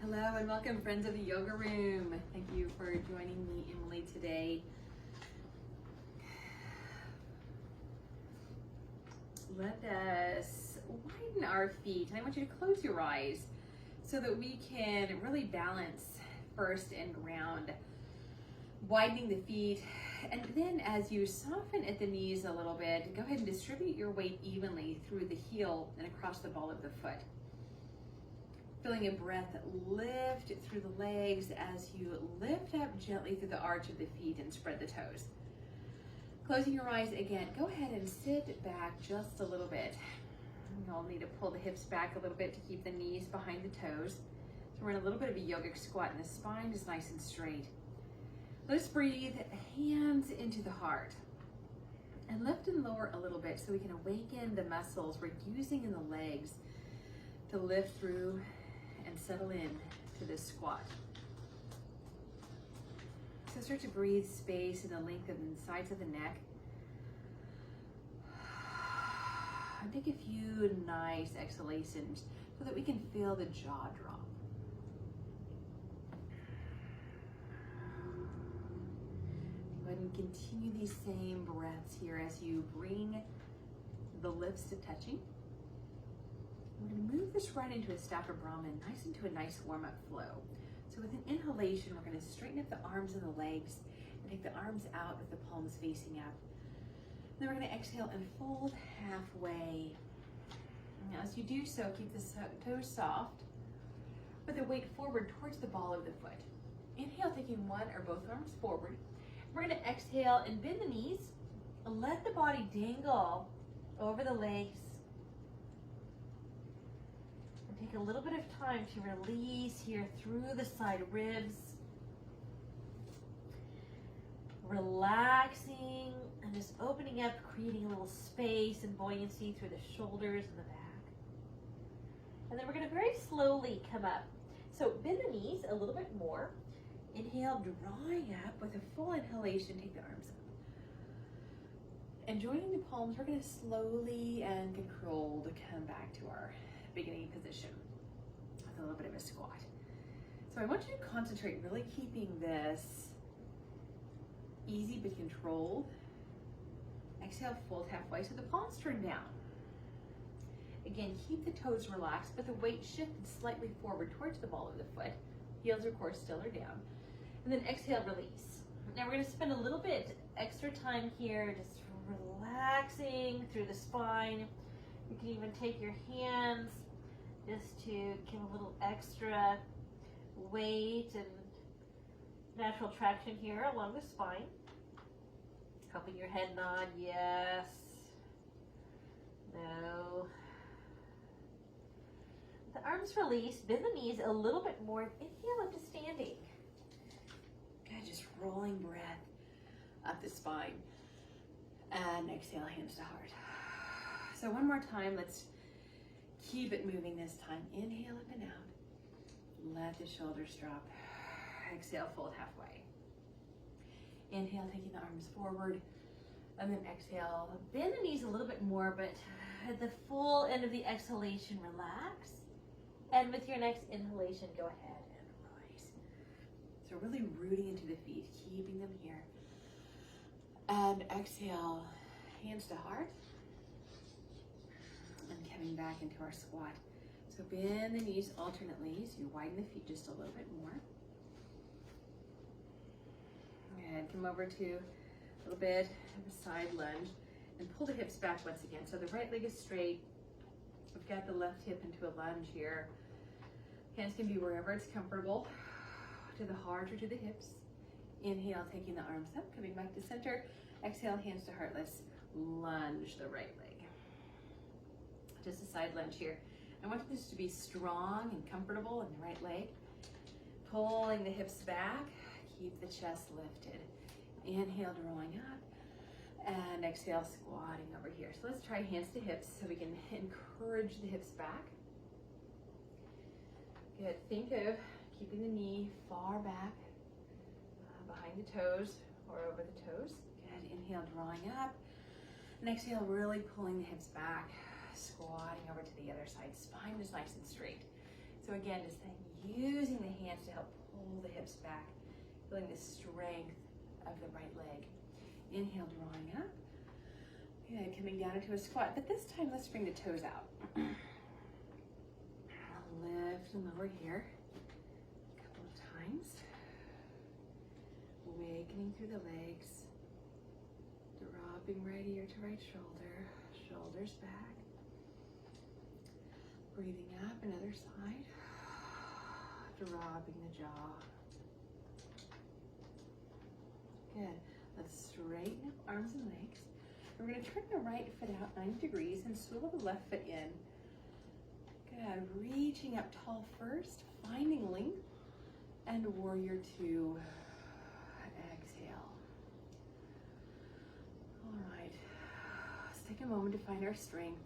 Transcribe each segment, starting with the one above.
Hello and welcome, friends of the yoga room. Thank you for joining me, Emily, today. Let us widen our feet. I want you to close your eyes so that we can really balance first and ground, widening the feet. And then as you soften at the knees a little bit, go ahead and distribute your weight evenly through the heel and across the ball of the foot. Feeling a breath lift through the legs as you lift up gently through the arch of the feet and spread the toes. Closing your eyes again, go ahead and sit back just a little bit. You'll need to pull the hips back a little bit to keep the knees behind the toes. So we're in a little bit of a yogic squat and the spine is nice and straight. Let's breathe hands into the heart and lift and lower a little bit so we can awaken the muscles we're using in the legs to lift through and settle in to this squat. So start to breathe space in the length of the sides of the neck. And take a few nice exhalations so that we can feel the jaw drop. Go ahead and continue these same breaths here as you bring the lips to touching. We're going to move this right into a Stappa Brahman, into a nice warm-up flow. So with an inhalation, we're going to straighten up the arms and the legs and take the arms out with the palms facing up. Then we're going to exhale and fold halfway. Now as you do so, keep the toes soft, put the weight forward towards the ball of the foot. Inhale, taking one or both arms forward. We're going to exhale and bend the knees and let the body dangle over the legs. And take a little bit of time to release here through the side ribs. Relaxing and just opening up, creating a little space and buoyancy through the shoulders and the back. And then we're going to very slowly come up. So bend the knees a little bit more. Inhale, drawing up with a full inhalation, take the arms up. And joining the palms, we're going to slowly and controlled come back to our beginning position with a little bit of a squat. So I want you to concentrate, really keeping this easy but controlled. Exhale, fold halfway so the palms turn down. Again, keep the toes relaxed, but the weight shifted slightly forward towards the ball of the foot. Heels, of course, still are down. And then exhale, release. Now we're going to spend a little bit extra time here just relaxing through the spine. You can even take your hands just to give a little extra weight and natural traction here along the spine. Helping your head nod, yes, no. The arms release, bend the knees a little bit more. Inhale up to standing. Good, just rolling breath up the spine. And exhale, hands to heart. So one more time, let's keep it moving this time. Inhale up and out. Let the shoulders drop. Exhale, fold halfway. Inhale, taking the arms forward. And then exhale, bend the knees a little bit more, but at the full end of the exhalation, relax. And with your next inhalation, go ahead and rise. So really rooting into the feet, keeping them here. And exhale, hands to heart. And coming back into our squat. So bend the knees alternately, so you widen the feet just a little bit more. And come over to a little bit of a side lunge and pull the hips back once again. So the right leg is straight. We've got the left hip into a lunge here. Hands can be wherever it's comfortable, to the heart or to the hips. Inhale, taking the arms up, coming back to center. Exhale, hands to heart. Let's lunge the right leg. Just a side lunge here. I want this to be strong and comfortable in the right leg. Pulling the hips back, keep the chest lifted. Inhale, drawing up, and exhale, squatting over here. So let's try hands to hips so we can encourage the hips back. Good, think of keeping the knee far back, behind the toes or over the toes. Good, inhale, drawing up, and exhale, really pulling the hips back, squatting over to the other side. Spine is nice and straight. So again, just using the hands to help pull the hips back, feeling the strength of the right leg. Inhale, drawing up. Good, coming down into a squat, but this time let's bring the toes out. Lift and lower here a couple of times. Awakening through the legs. Dropping right ear to right shoulder, shoulders back. Breathing up, another side. Dropping the jaw. Good. Let's straighten up arms and legs. We're going to turn the right foot out 90 degrees and swivel the left foot in. Good. Reaching up tall first, finding length, and warrior two. Exhale. All right. Let's take a moment to find our strength,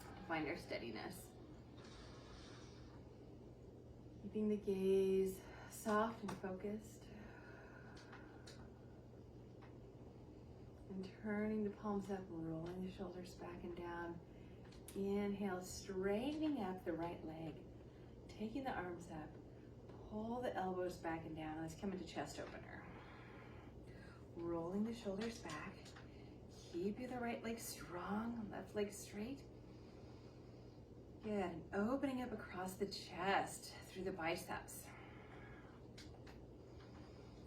to find our steadiness. Keeping the gaze soft and focused. And turning the palms up, rolling the shoulders back and down. Inhale, straightening up the right leg. Taking the arms up. Pull the elbows back and down. Let's come into chest opener. Rolling the shoulders back. Keep the right leg strong, left leg straight. Good, and opening up across the chest through the biceps.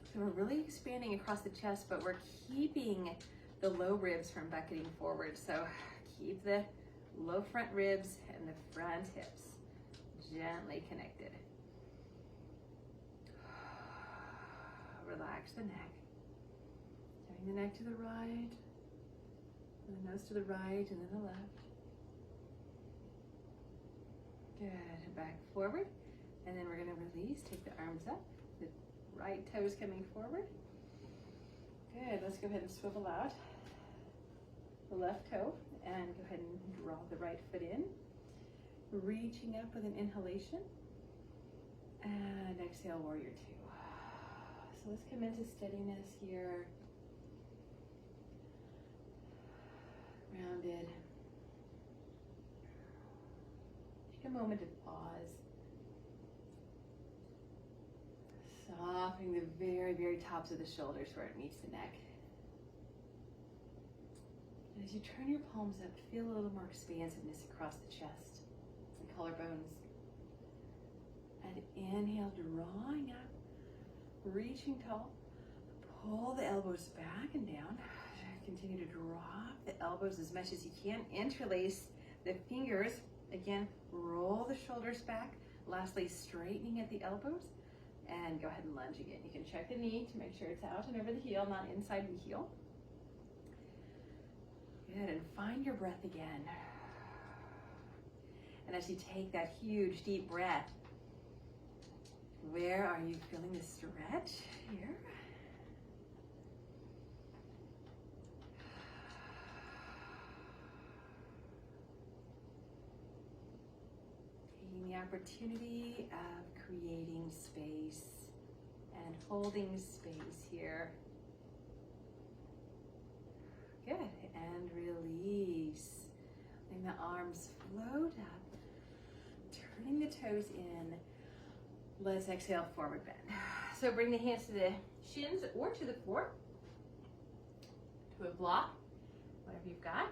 So we're really expanding across the chest, but we're keeping the low ribs from bucketing forward. So keep the low front ribs and the front hips gently connected. Relax the neck. Turning the neck to the right, and the nose to the right, and then the left. Good, back forward, and then we're gonna release, take the arms up, the right toes coming forward. Good, let's go ahead and swivel out the left toe, and go ahead and draw the right foot in. Reaching up with an inhalation, and exhale, warrior two. So let's come into steadiness here. Rounded. Take a moment to pause. Softening the very, very tops of the shoulders where it meets the neck. And as you turn your palms up, feel a little more expansiveness across the chest and collarbones. And inhale, drawing up, reaching tall. Pull the elbows back and down. Continue to drop the elbows as much as you can. Interlace the fingers. Again, roll the shoulders back. Lastly, straightening at the elbows. And go ahead and lunge again. You can check the knee to make sure it's out and over the heel, not inside the heel. Good, and find your breath again. And as you take that huge, deep breath, where are you feeling the stretch? Here. Taking the opportunity of creating space and holding space here. Good, and release. Letting the arms float up, turning the toes in. Let's exhale, forward bend. So bring the hands to the shins or to the floor, to a block, whatever you've got.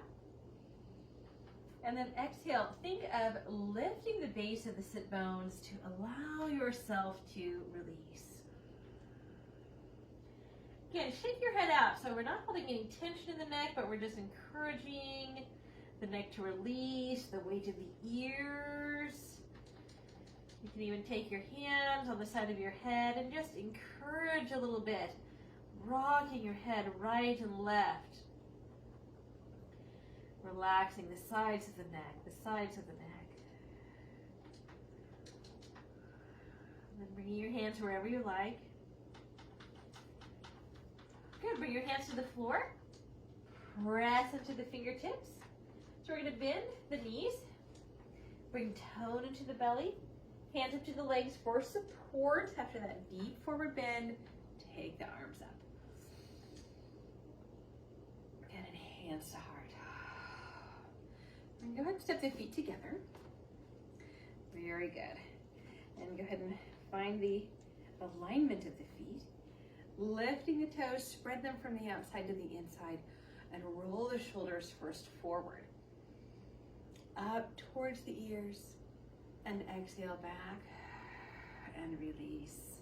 And then exhale, think of lifting the base of the sit bones to allow yourself to release. Again, shake your head out. So we're not holding any tension in the neck, but we're just encouraging the neck to release, the weight of the ears. You can even take your hands on the side of your head and just encourage a little bit, rocking your head right and left. Relaxing the sides of the neck, the sides of the neck. And then bringing your hands wherever you like. Good, bring your hands to the floor. Press into the fingertips. So we're going to bend the knees. Bring tone into the belly. Hands up to the legs for support. After that deep forward bend, take the arms up. And hands to heart. And go ahead and step the feet together. Very good. And go ahead and find the alignment of the feet. Lifting the toes, spread them from the outside to the inside, and roll the shoulders first forward. Up towards the ears, and exhale back, and release.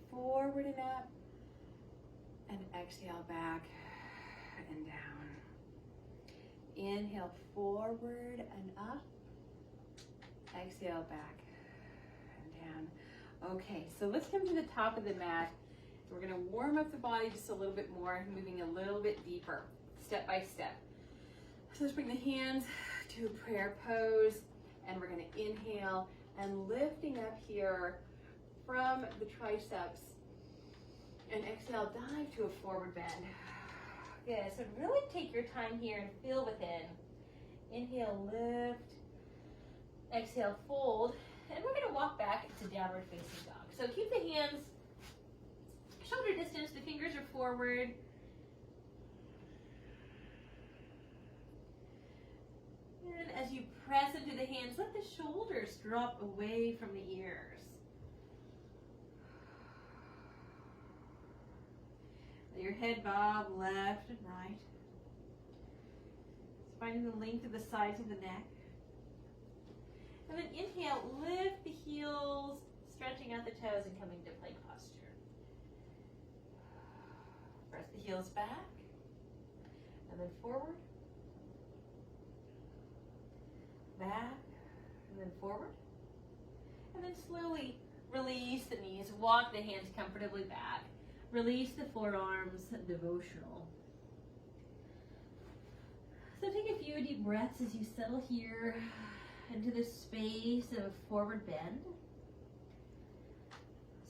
Forward and up, and exhale back and down. Inhale forward and up. Exhale back and down. Okay, so let's come to the top of the mat. We're gonna warm up the body just a little bit more, moving a little bit deeper, step by step. So let's bring the hands to prayer pose, and we're gonna inhale and lifting up here from the triceps, and exhale, dive to a forward bend. Good, so really take your time here and feel within. Inhale, lift. Exhale, fold. And we're gonna walk back to downward facing dog. So keep the hands shoulder distance, the fingers are forward. And as you press into the hands, let the shoulders drop away from the ears. Let your head bob left and right. Just finding the length of the sides of the neck. And then inhale, lift the heels, stretching out the toes and coming to plank posture. Press the heels back, and then forward, back, and then forward. And then slowly release the knees, walk the hands comfortably back. Release the forearms, devotional. So take a few deep breaths as you settle here into this space of forward bend.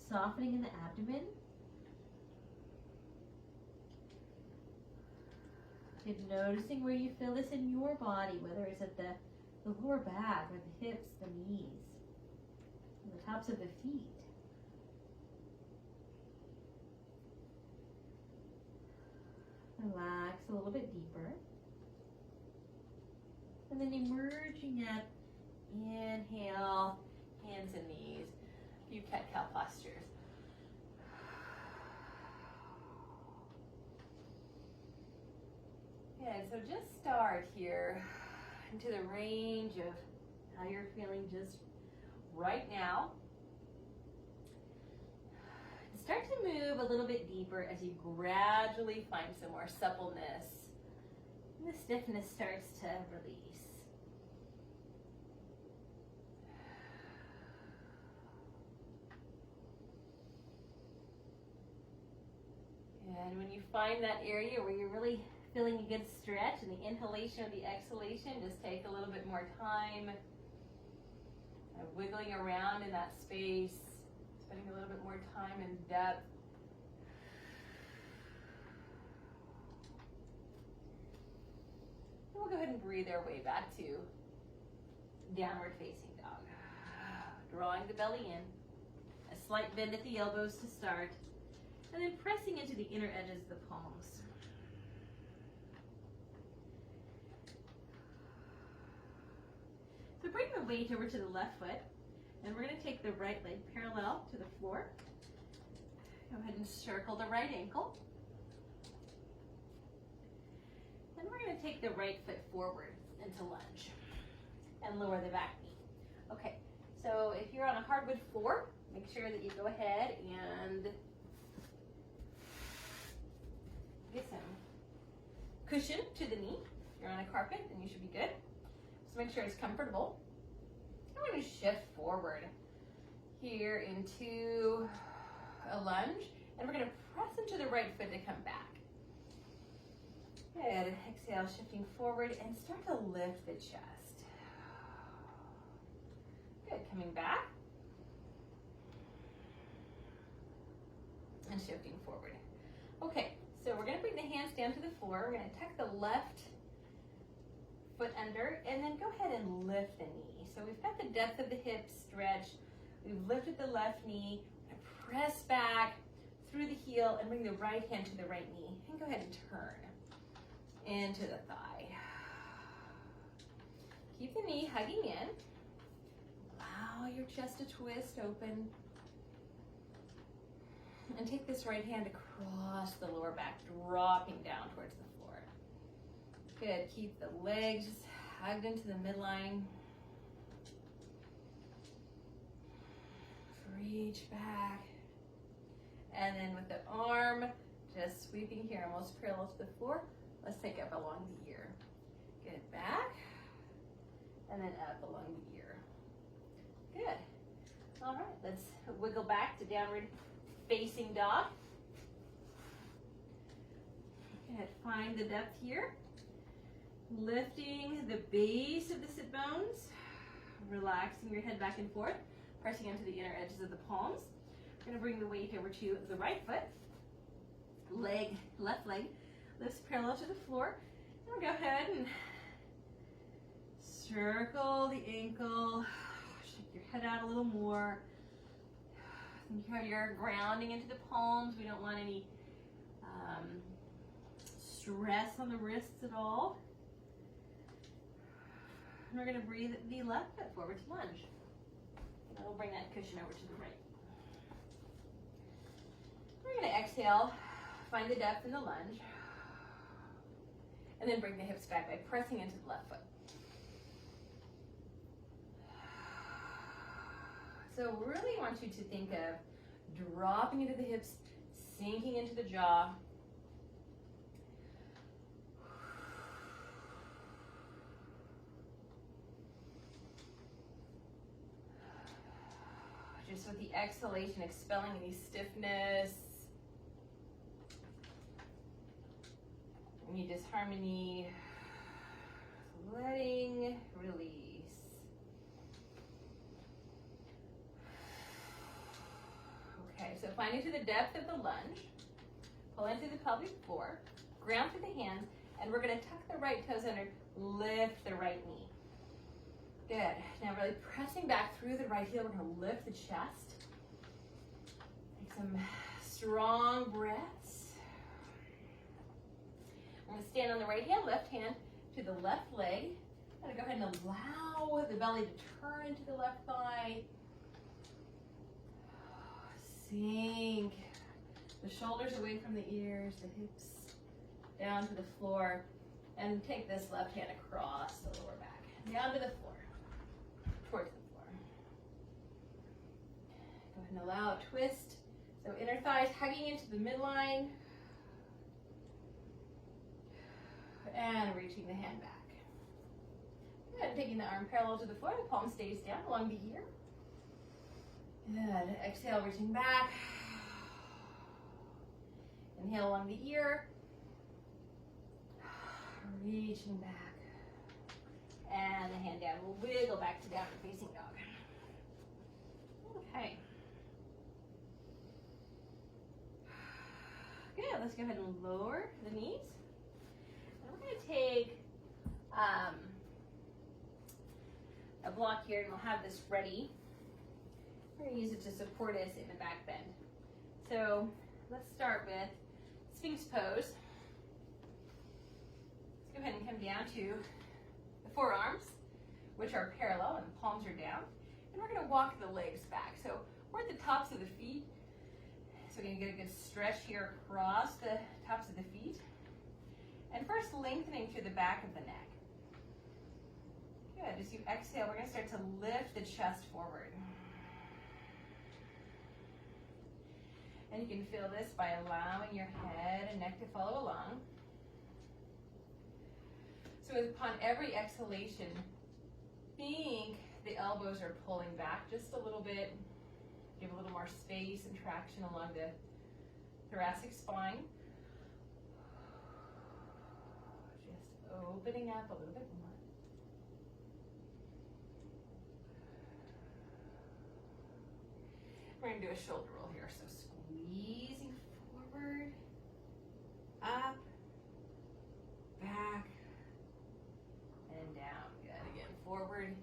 Softening in the abdomen. Keep noticing where you feel this in your body, whether it's at the lower back, or the hips, the knees, and the tops of the feet. Relax a little bit deeper. And then emerging up, inhale, hands and knees, a few cat-cow postures. Good, so just start here into the range of how you're feeling just right now. Start to move a little bit deeper as you gradually find some more suppleness. And the stiffness starts to release. And when you find that area where you're really feeling a good stretch and the inhalation or the exhalation, just take a little bit more time, wiggling around in that space. Spending a little bit more time in depth. And we'll go ahead and breathe our way back to downward facing dog. Drawing the belly in. A slight bend at the elbows to start. And then pressing into the inner edges of the palms. So bring the weight over to the left foot. And we're going to take the right leg parallel to the floor. Go ahead and circle the right ankle. Then we're going to take the right foot forward into lunge and lower the back knee. Okay, so if you're on a hardwood floor, make sure that you go ahead and get some cushion to the knee. If you're on a carpet, then you should be good. So make sure it's comfortable. We're going to shift forward here into a lunge, and we're going to press into the right foot to come back. Good. Exhale, shifting forward, and start to lift the chest. Good. Coming back. And shifting forward. Okay, so we're going to bring the hands down to the floor. We're going to tuck the left foot under, and then go ahead and lift the knee. So we've got the depth of the hips stretched. We've lifted the left knee. Press back through the heel and bring the right hand to the right knee. And go ahead and turn into the thigh. Keep the knee hugging in. chest to twist open. And take this right hand across the lower back, dropping down towards the floor. Good, keep the legs hugged into the midline. Reach back. And then with the arm, just sweeping here, almost parallel to the floor. Let's take up along the ear. Good, back. And then up along the ear. Good. All right, let's wiggle back to downward facing dog. Good, find the depth here. Lifting the base of the sit bones. Relaxing your head back and forth. Pressing into the inner edges of the palms. We're going to bring the weight over to the right foot. Left leg lifts parallel to the floor. And we'll go ahead and circle the ankle. Shake your head out a little more. Think how you're grounding into the palms. We don't want any stress on the wrists at all. And we're going to breathe the left foot forward to lunge. And we'll bring that cushion over to the right. We're going to exhale, find the depth in the lunge, and then bring the hips back by pressing into the left foot. So really want you to think of dropping into the hips, sinking into the jaw. Just with the exhalation, expelling any stiffness, any disharmony, letting release. Okay, so find into the depth of the lunge, pull into the pelvic floor, ground through the hands, and we're going to tuck the right toes under, lift the right knee. Good. Now really pressing back through the right heel, we're going to lift the chest. Take some strong breaths. I'm going to stand on the right hand, left hand to the left leg. I'm going to go ahead and allow the belly to turn to the left thigh. Sink the shoulders away from the ears, the hips down to the floor, and take this left hand across the lower back, down to the floor, towards the floor. Go ahead and allow a twist. So inner thighs hugging into the midline, and reaching the hand back. Good, taking the arm parallel to the floor, the palm stays down along the ear. Good, exhale, reaching back. Inhale along the ear. Reaching back. And the hand down. We'll wiggle back to downward facing dog. Okay. Good, let's go ahead and lower the knees. And we're going to take a block here, and we'll have this ready. We're going to use it to support us in the back bend. So let's start with Sphinx pose. Let's go ahead and come down to the forearms, which are parallel and the palms are down. And we're going to walk the legs back. So we're at the tops of the feet. So we're going to get a good stretch here across the tops of the feet. And first lengthening through the back of the neck. Good, as you exhale, we're going to start to lift the chest forward. And you can feel this by allowing your head and neck to follow along. So upon every exhalation, think the elbows are pulling back just a little bit. Give a little more space and traction along the thoracic spine. Just opening up a little bit more. We're going to do a shoulder roll here. So squeezing forward, up, back, and down. Good. Again, forward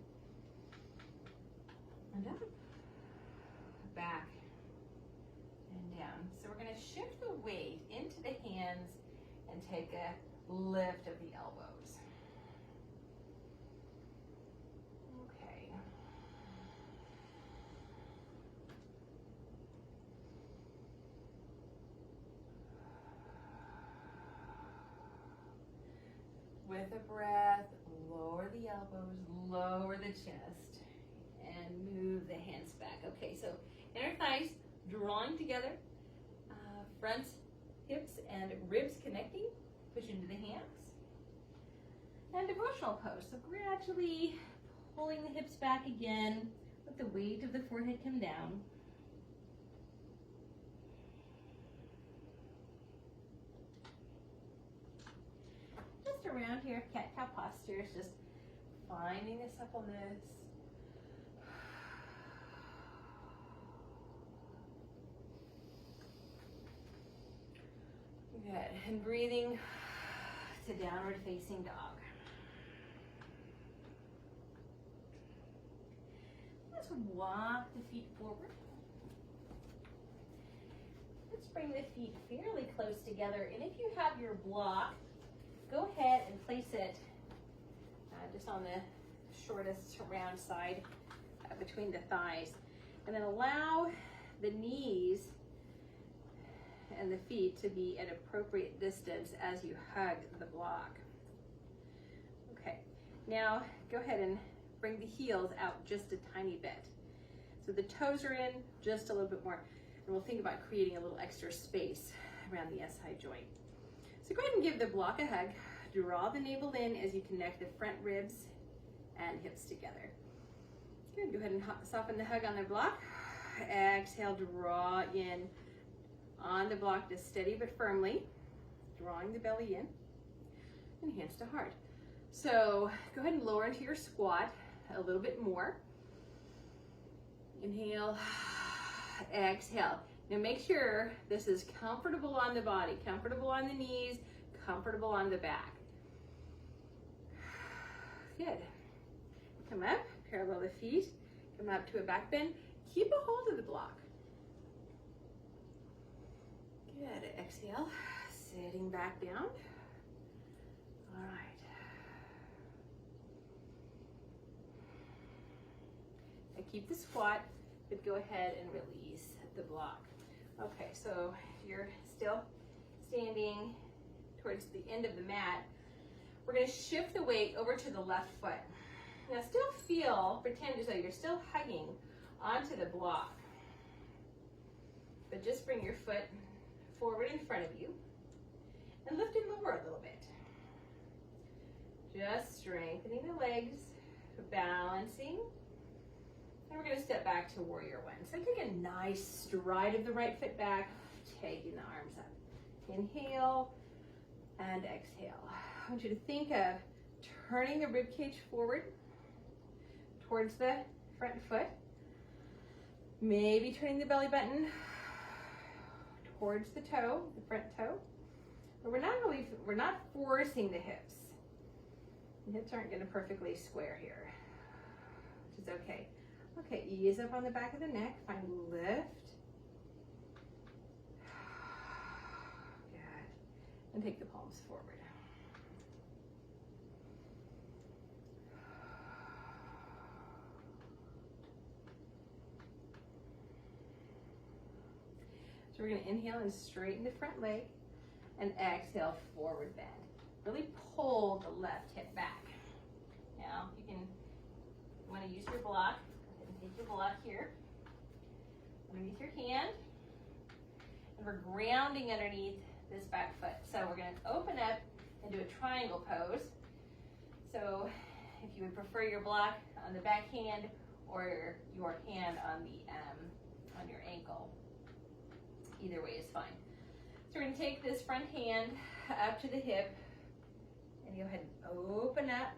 and up, back, and down. So we're going to shift the weight into the hands and take a lift of the elbows. Okay. breath, lower the elbows, lower the chest, and move the hands back. Okay, so inner thighs drawing together, front hips and ribs connecting, push into the hands. And devotional pose, so gradually pulling the hips back again, let the weight of the forehead come down. Just around here, cat-cow postures, just finding the suppleness. Good, and breathing to downward facing dog. Let's walk the feet forward. Let's bring the feet fairly close together, and if you have your block, go ahead and place it just on the shortest round side between the thighs, and then allow the knees and the feet to be at appropriate distance as you hug the block. Okay, now go ahead and bring the heels out just a tiny bit. So the toes are in just a little bit more, and we'll think about creating a little extra space around the SI joint. So go ahead and give the block a hug. Draw the navel in as you connect the front ribs and hips together. Good, go ahead and soften the hug on the block. Exhale, draw in on the block, just steady but firmly, drawing the belly in, and hands to heart. So go ahead and lower into your squat a little bit more. Inhale, exhale. Now make sure this is comfortable on the body, comfortable on the knees, comfortable on the back. Good. Come up, parallel the feet, come up to a back bend. Keep a hold of the block. Good, exhale, sitting back down. All right. I keep the squat, but go ahead and release the block. Okay, so you're still standing towards the end of the mat. We're gonna shift the weight over to the left foot. Now still pretend as though you're still hugging onto the block, but just bring your foot forward in front of you and lift and lower a little bit. Just strengthening the legs, balancing, and we're going to step back to warrior one. So take a nice stride of the right foot back, taking the arms up. Inhale and exhale. I want you to think of turning the rib cage forward towards the front foot, maybe turning the belly button towards the toe, the front toe. But we're not forcing the hips. The hips aren't going to perfectly square here, which is okay. Okay, ease up on the back of the neck, find lift. Good. And take the palms forward. So we're going to inhale and straighten the front leg, and exhale, forward bend. Really pull the left hip back. Now, you want to use your block. Go ahead and take your block here, underneath your hand, and we're grounding underneath this back foot. So we're going to open up and do a triangle pose. So if you would prefer your block on the back hand or your hand on your ankle, either way is fine. So we're going to take this front hand up to the hip, and go ahead and open up,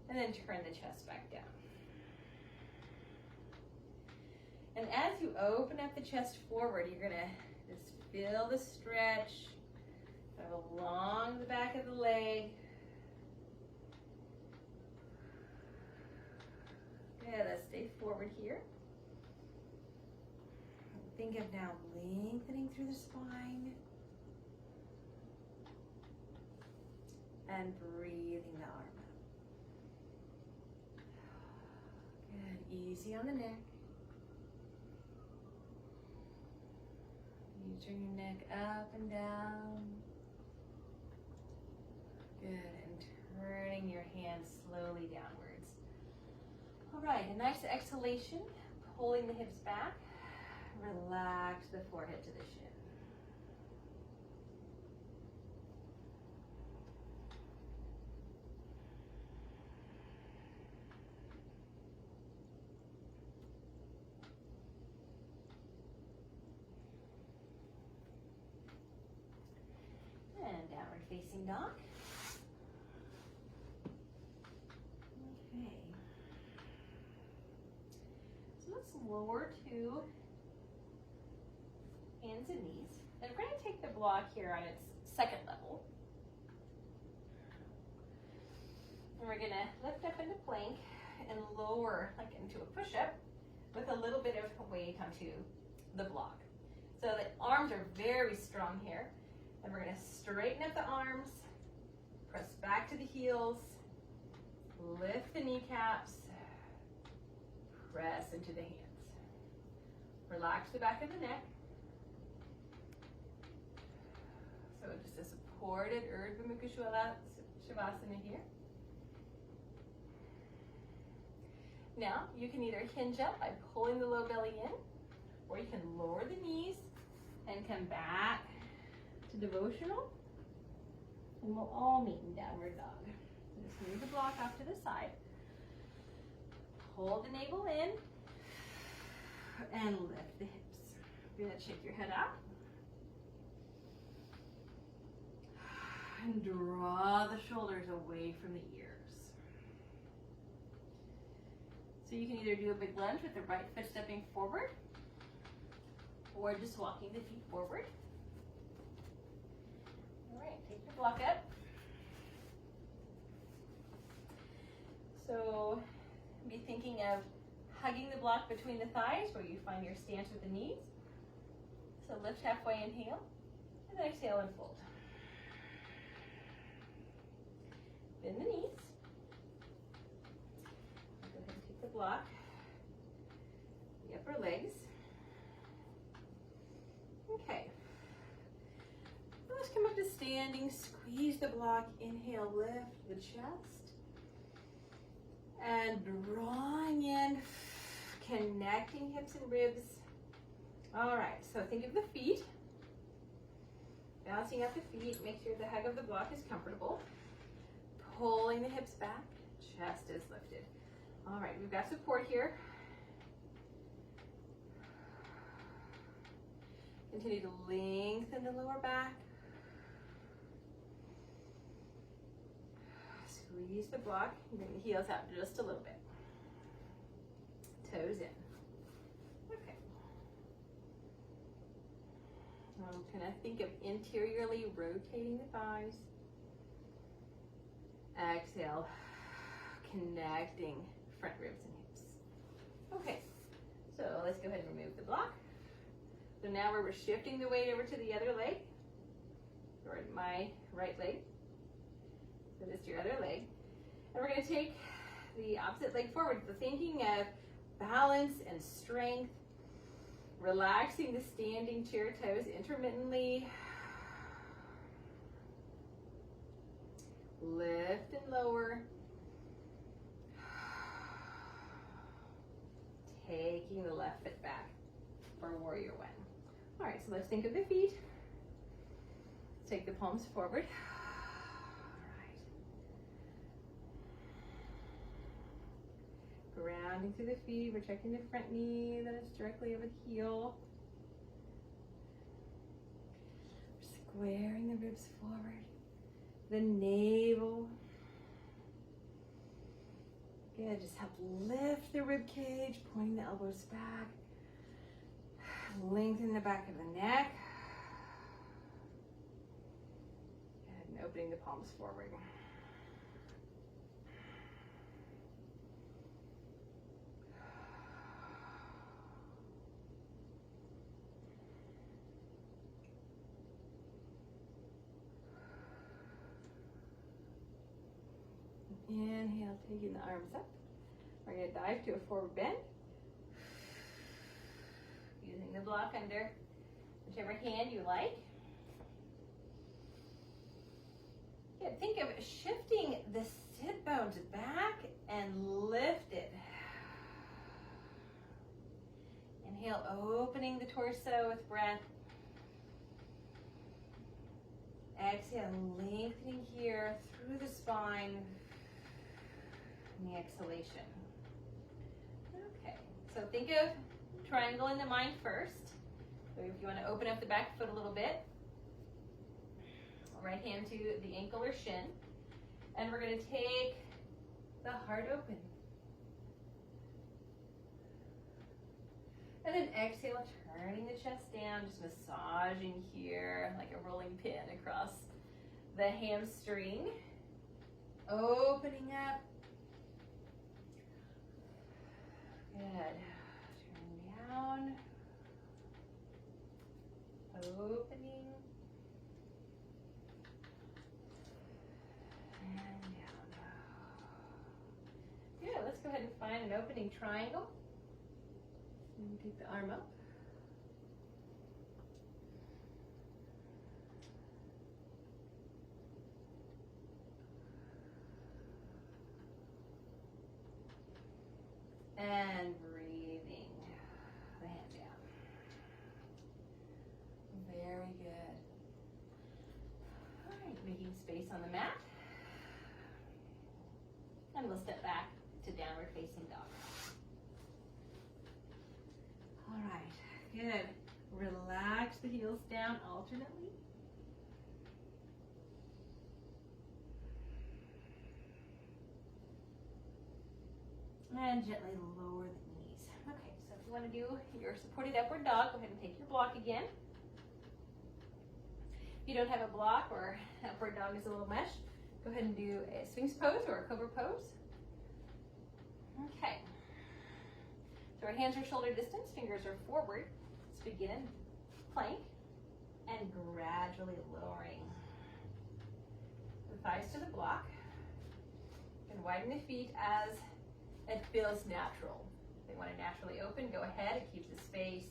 and then turn the chest back down. And as you open up the chest forward, you're going to just feel the stretch kind of along the back of the leg. Good, let's stay forward here. Think of now lengthening through the spine and breathing the arm up. Good, easy on the neck. You turn your neck up and down. Good, Good, and turning your hands slowly downwards. All right, a nice exhalation, pulling the hips back. Relax the forehead to the shin. And downward facing dog. Okay. So let's lower to hands and knees. And we're going to take the block here on its second level. And we're going to lift up into plank and lower like into a push-up with a little bit of weight onto the block. So the arms are very strong here. And we're going to straighten up the arms, press back to the heels, lift the kneecaps, press into the hands. Relax the back of the neck. So just a supported Urdhva Mukha Shavasana here. Now you can either hinge up by pulling the low belly in, or you can lower the knees and come back to devotional, and we'll all meet in downward dog. So just move the block off to the side, pull the navel in, and lift the hips. Good, shake your head out. And draw the shoulders away from the ears. So you can either do a big lunge with the right foot stepping forward, or just walking the feet forward. All right, take your block up. So be thinking of hugging the block between the thighs where you find your stance with the knees. So lift halfway, inhale, and then exhale and fold. Bend the knees. Go ahead and take the block, the upper legs. Okay. Let's come up to standing, squeeze the block, inhale, lift the chest. And drawing in, connecting hips and ribs. All right, so think of the feet. Bouncing up the feet, make sure the hug of the block is comfortable. Pulling the hips back, chest is lifted. All right, we've got support here. Continue to lengthen the lower back. Squeeze the block, and bring the heels out just a little bit. Toes in. Okay. I'm gonna think of interiorly rotating the thighs. Exhale, connecting front ribs and hips. Okay, so let's go ahead and remove the block. So now we're shifting the weight over to the other leg, or my right leg. So just your other leg. And we're going to take the opposite leg forward. So thinking of balance and strength, relaxing the standing chair toes intermittently. Lift and lower. Taking the left foot back for warrior one. All right, so let's think of the feet. Take the palms forward. All right. Grounding through the feet, we're checking the front knee that is directly over the heel. Squaring the ribs forward. The navel. Good, just help lift the rib cage, pointing the elbows back. Lengthen the back of the neck. Good, and opening the palms forward. Inhale, taking the arms up. We're going to dive to a forward bend. Using the block under whichever hand you like. Good. Think of shifting the sit bones back and lift it. Inhale, opening the torso with breath. Exhale, lengthening here through the spine. And the exhalation. Okay, so think of triangle in the mind first. So if you want to open up the back foot a little bit, right hand to the ankle or shin, and we're going to take the heart open. And then exhale, turning the chest down, just massaging here like a rolling pin across the hamstring. Opening up. Good. Turn down. Opening. And down. Good. Let's go ahead and find an opening triangle. And take the arm up. And breathing the hand down. Very good. All right, making space on the mat. And we'll step back to downward facing dog. All right, good. Relax the heels down alternately. And gently lower the knees. Okay, so if you want to do your supported upward dog, go ahead and take your block again. If you don't have a block or upward dog is a little much, go ahead and do a Sphinx pose or a Cobra pose. Okay. So our hands are shoulder distance, fingers are forward. Let's begin plank and gradually lowering the thighs to the block. And widen the feet as it feels natural. If they want to naturally open, go ahead. It keeps the space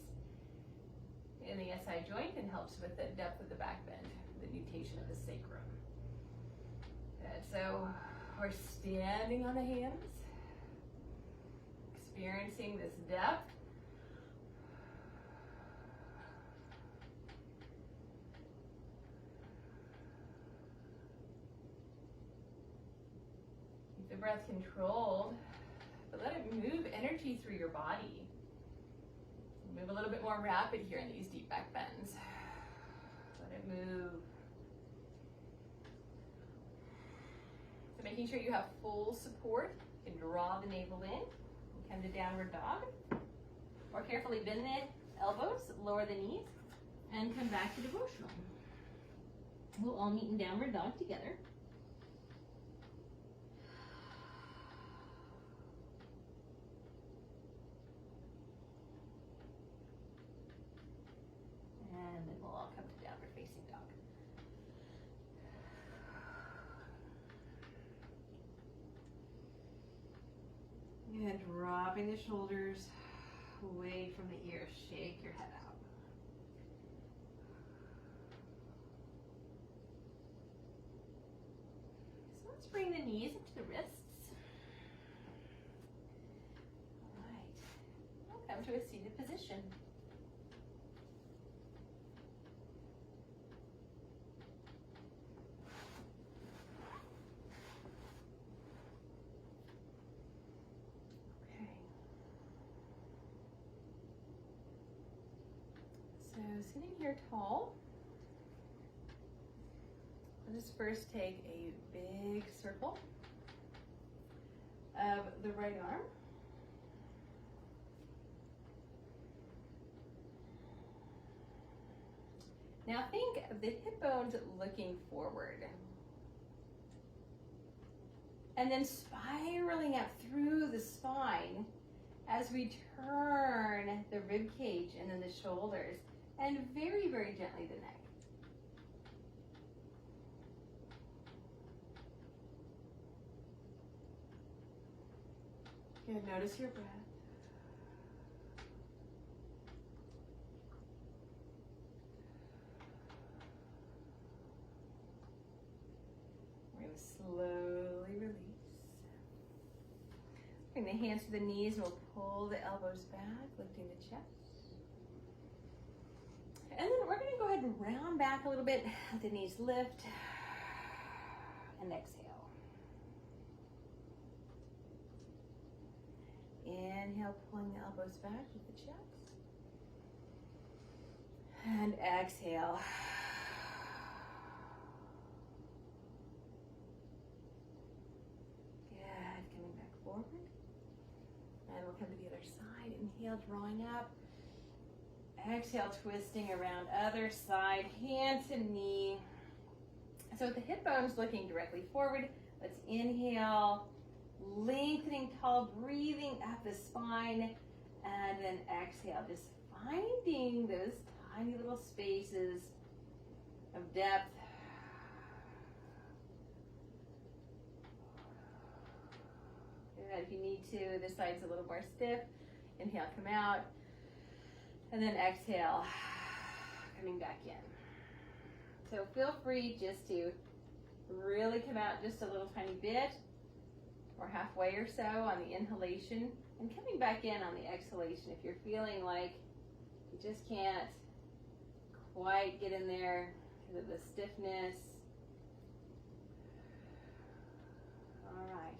in the SI joint and helps with the depth of the back bend, the nutation of the sacrum. Good. So we're standing on the hands, experiencing this depth. Keep the breath controlled. But let it move energy through your body. Move a little bit more rapid here in these deep back bends. Let it move. So making sure you have full support. You can draw the navel in. Come to downward dog. Or carefully bend the elbows, lower the knees, and come back to devotional. We'll all meet in downward dog together. And then we'll all come to downward facing dog. And dropping the shoulders away from the ears. Shake your head out. So let's bring the knees into the wrists. All right. Welcome to a seated position. So sitting here tall, I'll just first take a big circle of the right arm. Now think of the hip bones looking forward. And then spiraling up through the spine as we turn the rib cage and then the shoulders. And very, very gently the neck. Good, notice your breath. the hands to the knees, and we'll pull the elbows back, lifting the chest. And then we're gonna go ahead and round back a little bit. Let the knees lift, and exhale. Inhale, pulling the elbows back with the chest. And exhale. Good, coming back forward. And we'll come to the other side. Inhale, drawing up. Exhale, twisting around other side, hand to knee. So with the hip bones looking directly forward, let's inhale, lengthening tall, breathing up the spine, and then exhale, just finding those tiny little spaces of depth. Good. If you need to, this side's a little more stiff. Inhale, come out, and then exhale, coming back in. So feel free just to really come out just a little tiny bit, or halfway or so on the inhalation, and coming back in on the exhalation if you're feeling like you just can't quite get in there because of the stiffness. All right,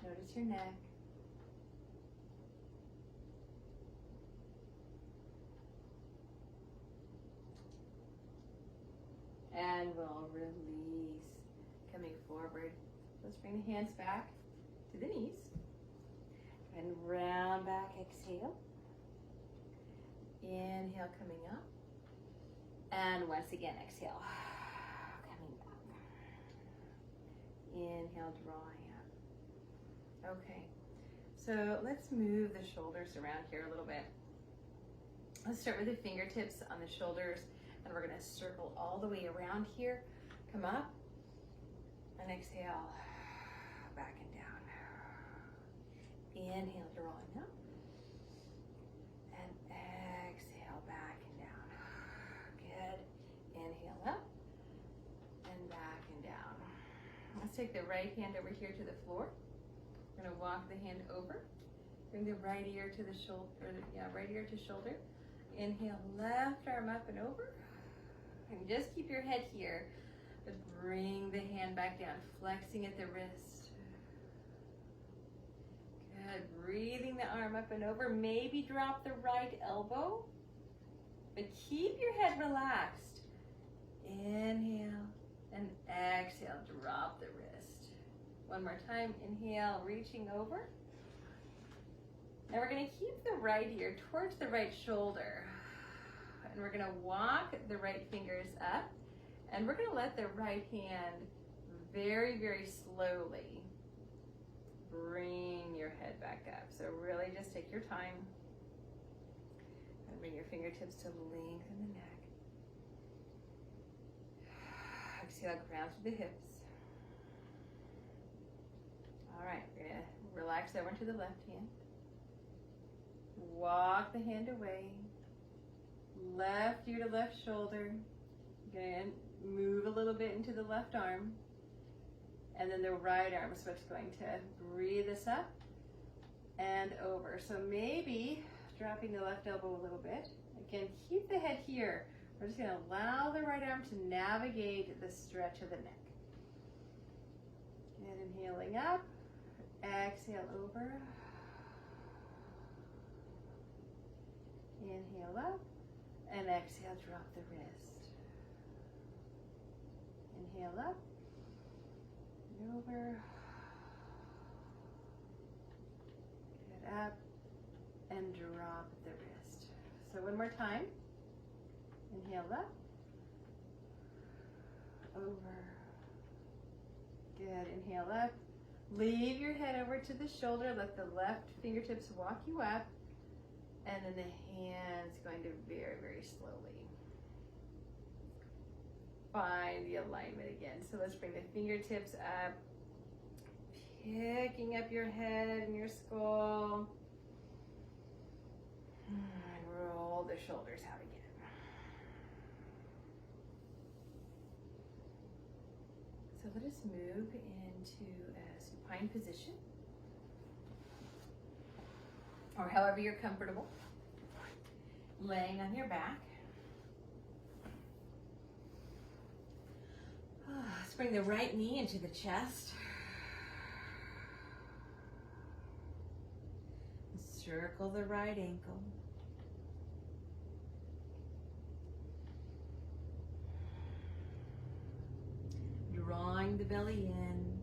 notice your neck. And we'll release, coming forward. Let's bring the hands back to the knees. And round back, exhale. Inhale, coming up. And once again, exhale, coming back. Inhale, drawing up. Okay, so let's move the shoulders around here a little bit. Let's start with the fingertips on the shoulders, and we're gonna circle all the way around here. Come up, and exhale, back and down. Inhale, drawing up. And exhale, back and down. Good. Inhale up and back and down. Let's take the right hand over here to the floor. We're gonna walk the hand over. Bring the right ear to the shoulder, right ear to shoulder. Inhale, left arm up and over. And just keep your head here, but bring the hand back down, flexing at the wrist. Good, breathing the arm up and over. Maybe drop the right elbow, but keep your head relaxed. Inhale and exhale, drop the wrist. One more time, inhale, reaching over. Now we're gonna keep the right ear towards the right shoulder. And we're gonna walk the right fingers up, and we're gonna let the right hand very, very slowly bring your head back up. So really just take your time and bring your fingertips to lengthen the neck. Exhale, ground to the hips. All right, we're gonna relax over to the left hand. Walk the hand away. Left ear to left shoulder. Again, move a little bit into the left arm. And then the right arm is what's going to breathe us up and over. So maybe dropping the left elbow a little bit. Again, keep the head here. We're just gonna allow the right arm to navigate the stretch of the neck. And inhaling up, exhale over. Inhale up. And exhale, drop the wrist. Inhale up, and over. Get up, and drop the wrist. So one more time. Inhale up, over. Good, inhale up. Leave your head over to the shoulder. Let the left fingertips walk you up. And then the hands going to very, very slowly find the alignment again. So let's bring the fingertips up, picking up your head and your skull. And roll the shoulders out again. So let us move into a supine position. or however you're comfortable. Laying on your back. Let's bring the right knee into the chest. Circle the right ankle. Drawing the belly in.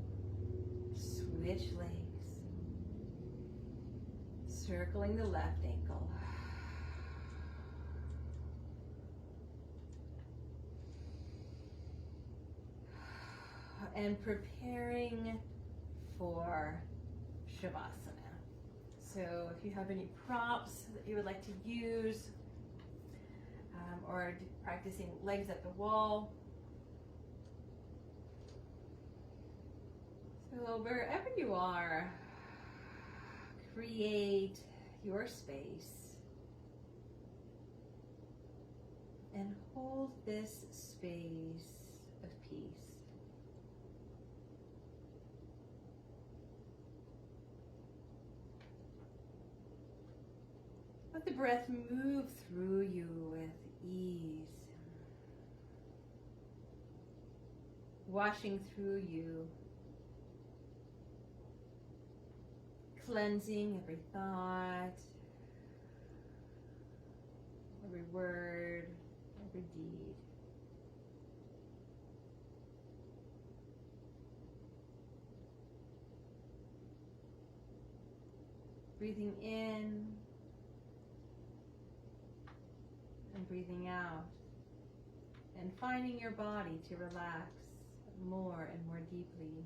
Switch legs. Circling the left ankle. And preparing for Shavasana. So if you have any props that you would like to use, or practicing legs at the wall. So wherever you are, create your space and hold this space of peace. Let the breath move through you with ease, washing through you, cleansing every thought, every word, every deed. Breathing in and breathing out, and finding your body to relax more and more deeply.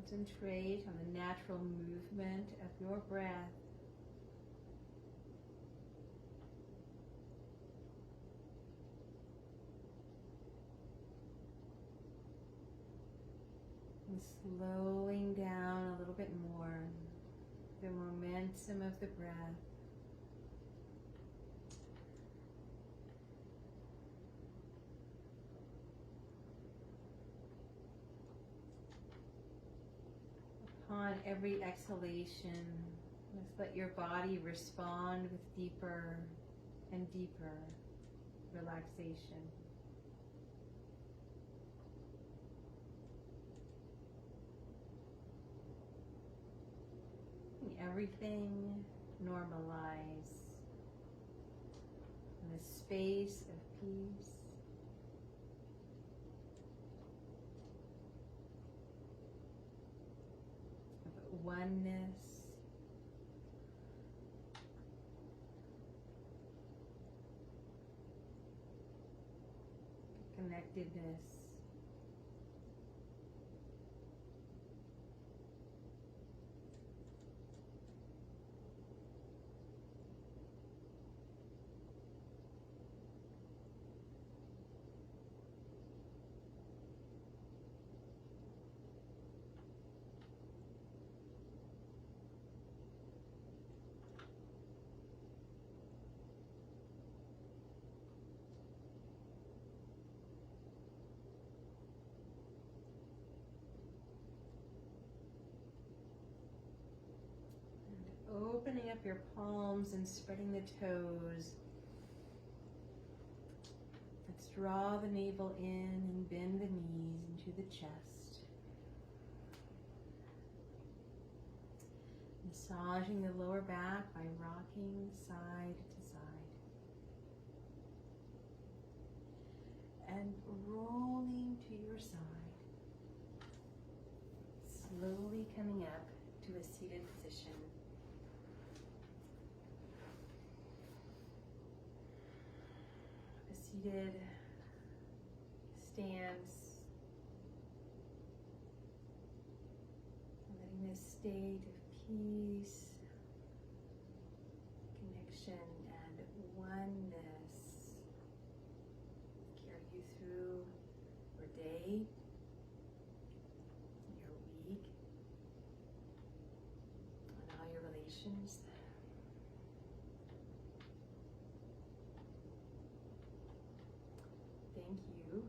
Concentrate on the natural movement of your breath. And slowing down a little bit more the momentum of the breath. On every exhalation, just let your body respond with deeper and deeper relaxation. And everything normalize in the space of peace. Oneness, connectedness, opening up your palms and spreading the toes. Let's draw the navel in and bend the knees into the chest. Massaging the lower back by rocking side to side. And rolling to your side. Slowly coming up to a seated position. Seated stance, letting this state of peace, connection, and oneness carry you through your day, your week, and all your relations. Thank you.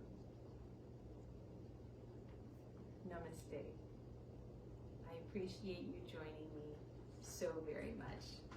Namaste. I appreciate you joining me so very much.